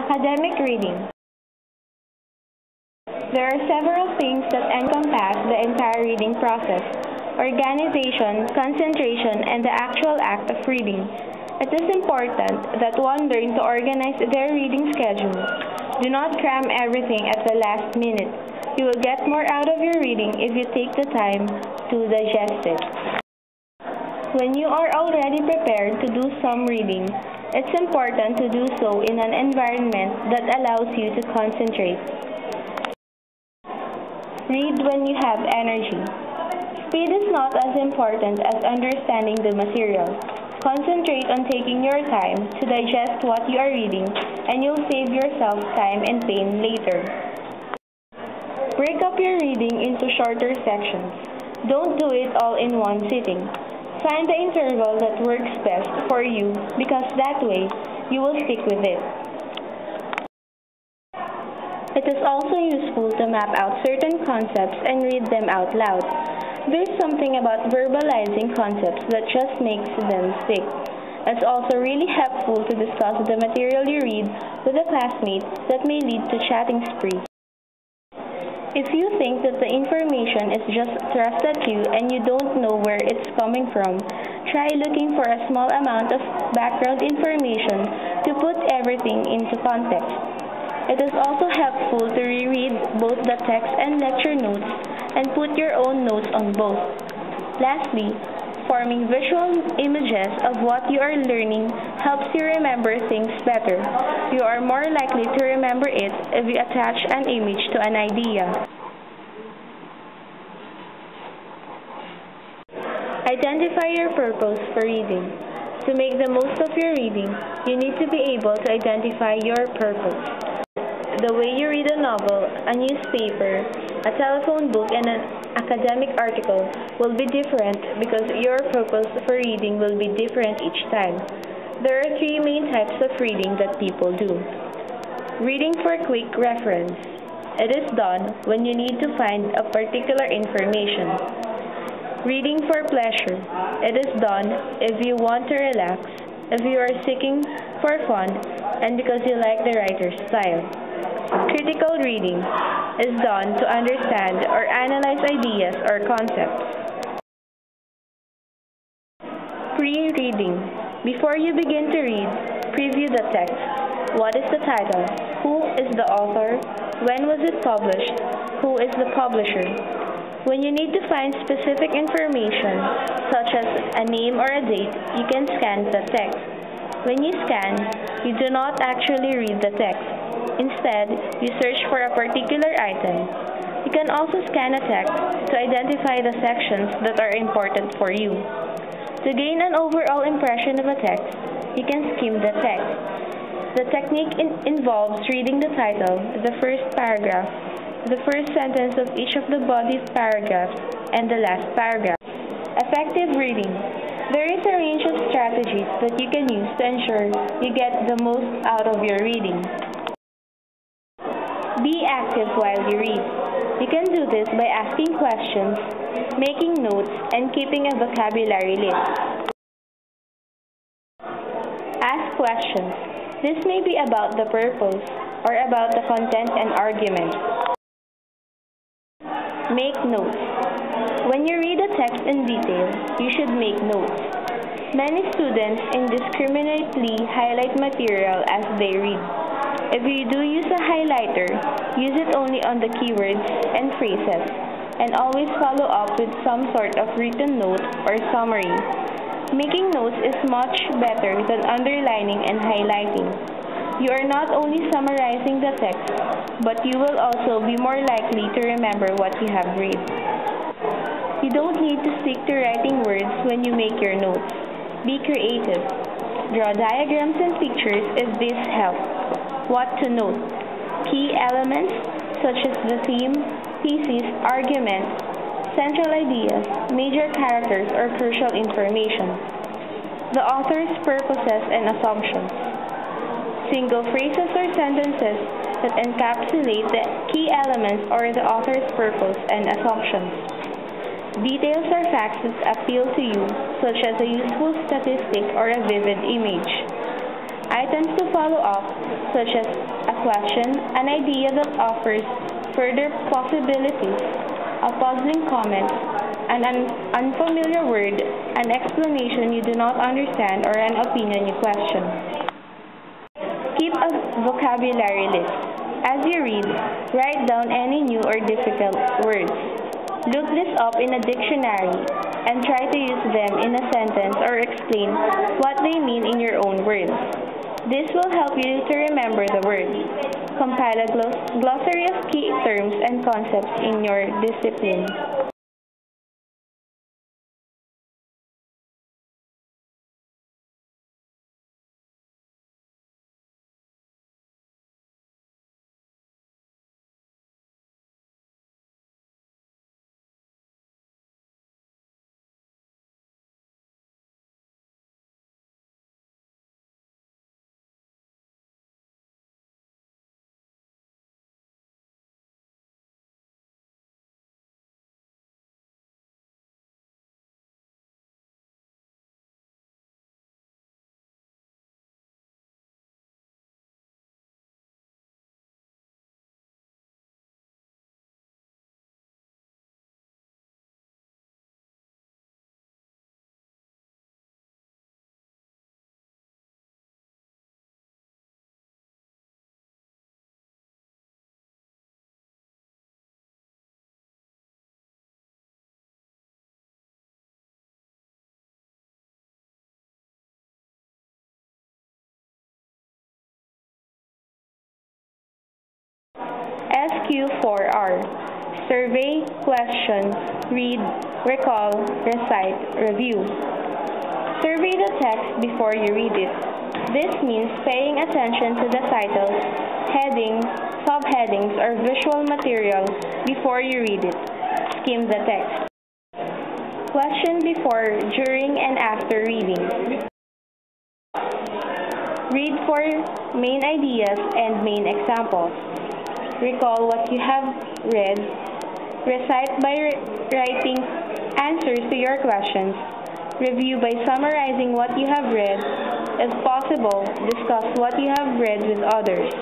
Academic reading. There are several things that encompass the entire reading process: organization, concentration, and the actual act of reading. It is important that one learn to organize their reading schedule. Do not cram everything at the last minute. You will get more out of your reading if you take the time to digest it. When you are already prepared to do some reading, it's important to do so in an environment that allows you to concentrate. Read when you have energy. Speed is not as important as understanding the material. Concentrate on taking your time to digest what you are reading, and you'll save yourself time and pain later. Break up your reading into shorter sections. Don't do it all in one sitting. Find the interval that works best for you, because that way, you will stick with it. It is also useful to map out certain concepts and read them out loud. There's something about verbalizing concepts that just makes them stick. It's also really helpful to discuss the material you read with a classmate that may lead to chatting spree. If you think that the information is just thrust at you and you don't know where it's coming from, try looking for a small amount of background information to put everything into context. It is also helpful to reread both the text and lecture notes and put your own notes on both. Lastly, forming visual images of what you are learning helps you remember things better. You are more likely to remember it if you attach an image to an idea. Identify your purpose for reading. To make the most of your reading, you need to be able to identify your purpose. The way you read a novel, a newspaper, a telephone book, and an academic article will be different because your purpose for reading will be different each time. There are three main types of reading that people do. Reading for quick reference. It is done when you need to find a particular information. Reading for pleasure. It is done if you want to relax, if you are seeking for fun, and because you like the writer's style. Critical reading is done to understand or analyze ideas or concepts. Pre-reading. Before you begin to read, preview the text. What is the title? Who is the author? When was it published? Who is the publisher? When you need to find specific information, such as a name or a date, you can scan the text. When you scan, you do not actually read the text. Instead, you search for a particular item. You can also scan a text to identify the sections that are important for you. To gain an overall impression of a text, you can skim the text. The technique involves reading the title, the first paragraph, the first sentence of each of the body paragraphs, and the last paragraph. Effective reading. There is a range of strategies that you can use to ensure you get the most out of your reading. Be active while you read. You can do this by asking questions, making notes, and keeping a vocabulary list. Ask questions. This may be about the purpose or about the content and argument. Make notes. When you read a text in detail, you should make notes. Many students indiscriminately highlight material as they read. If you do use a highlighter, use it only on the keywords and phrases, and always follow up with some sort of written note or summary. Making notes is much better than underlining and highlighting. You are not only summarizing the text, but you will also be more likely to remember what you have read. You don't need to stick to writing words when you make your notes. Be creative. Draw diagrams and pictures if this helps. What to note. Key elements such as the theme, thesis, argument, central ideas, major characters, or crucial information. The author's purposes and assumptions. Single phrases or sentences that encapsulate the key elements or the author's purpose and assumptions. Details or facts that appeal to you, such as a useful statistic or a vivid image. Items to follow-up, such as a question, an idea that offers further possibilities, a puzzling comment, an unfamiliar word, an explanation you do not understand, or an opinion you question. Keep a vocabulary list. As you read, write down any new or difficult words. Look this up in a dictionary and try to use them in a sentence or explain what they mean in your own words. This will help you to remember the words. Compile a glossary of key terms and concepts in your discipline. SQ4R. Survey, question, read, recall, recite, review. Survey the text before you read it. This means paying attention to the titles, headings, subheadings, or visual material before you read it. Skim the text. Question before, during, and after reading. Read for main ideas and main examples. Recall what you have read. Recite by writing answers to your questions. Review by summarizing what you have read. If possible, discuss what you have read with others.